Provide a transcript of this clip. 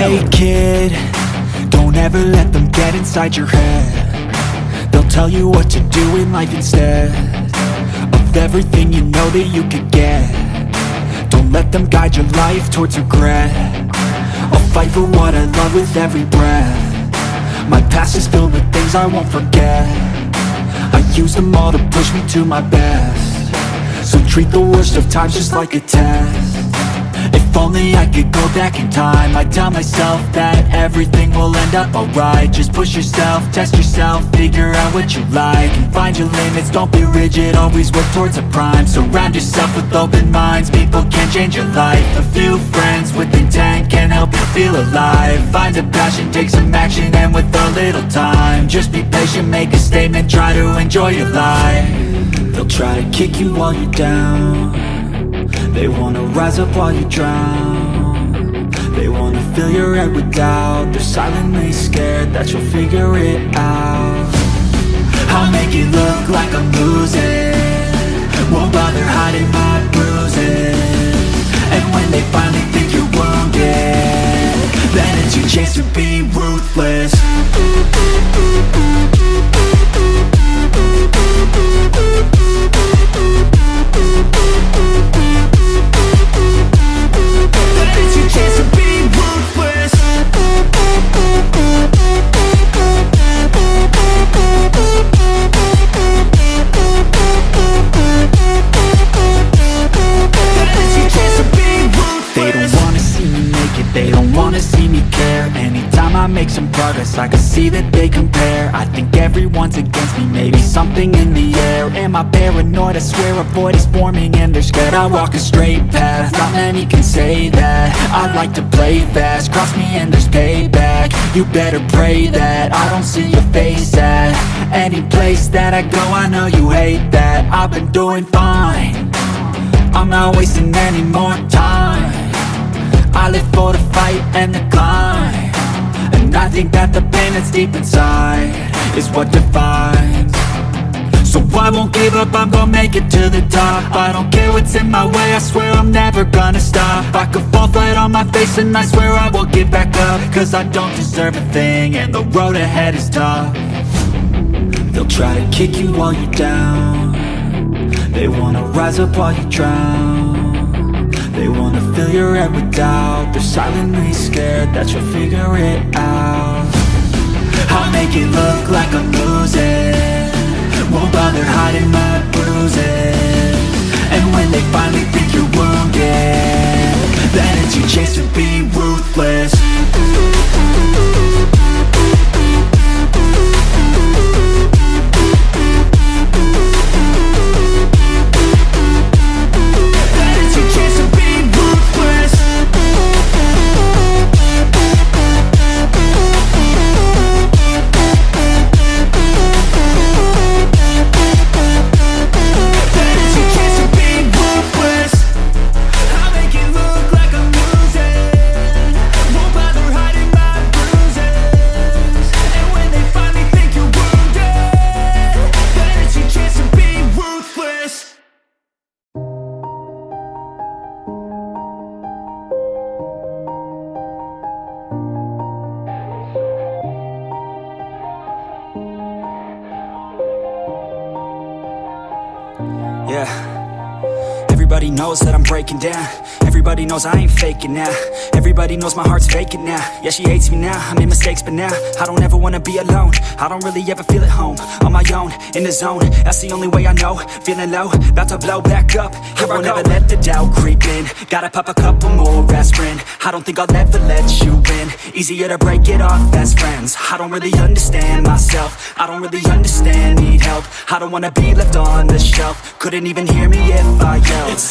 Hey kid, don't ever let them get inside your head. They'll tell you what to do in life instead of everything you know that you could get. Don't let them guide your life towards regret. I'll fight for what I love with every breath. My past is filled with things I won't forget. I use them all to push me to my best. So treat the worst of times just like a test. If only I could go back in time, I'd tell myself that everything will end up alright. Just push yourself, test yourself, figure out what you like, and find your limits, don't be rigid, always work towards a prime. Surround yourself with open minds, people can change your life. A few friends with intent can help you feel alive. Find a passion, take some action, and with a little time, just be patient, make a statement, try to enjoy your life. They'll try to kick you while you're down. They wanna rise up while you drown. They wanna fill your head with doubt. They're silently scared that you'll figure it out. I'll make it look like I'm losing, won't bother hiding my bruises. And when they finally think you're wounded, then it's your chance to be ruthless. They don't wanna see me care. Anytime I make some progress, I can see that they compare. I think everyone's against me, maybe something in the air. Am I paranoid? I swear a void is forming and they're scared. I walk a straight path, not many can say that. I like to play fast, cross me and there's payback. You better pray that I don't see your face at any place that I go. I know you hate that. I've been doing fine, I'm not wasting any more time. I live for the fight and the climb, and I think that the pain that's deep inside is what defines. So I won't give up, I'm gonna make it to the top. I don't care what's in my way, I swear I'm never gonna stop. I could fall flat on my face and I swear I will get back up, cause I don't deserve a thing and the road ahead is tough. They'll try to kick you while you're down. They wanna rise up while you drown. They wanna fill your head with doubt. They're silently scared that you'll figure it out. I'll make it look like I'm losing, won't bother hiding my bruises. And when they finally think you're wounded, then it's your chance to be ruthless. Everybody knows that I'm breaking down. Everybody knows I ain't faking now. Everybody knows my heart's faking now. Yeah, she hates me now, I made mistakes but now I don't ever wanna be alone. I don't really ever feel at home. On my own, in the zone, that's the only way I know. Feeling low, about to blow back up. Here I won't ever let the doubt creep in. Gotta pop a couple more aspirin. I don't think I'll ever let you in. Easier to break it off best friends. I don't really understand myself, I don't really understand, need help. I don't wanna be left on the shelf. Couldn't even hear me if I yelled. It's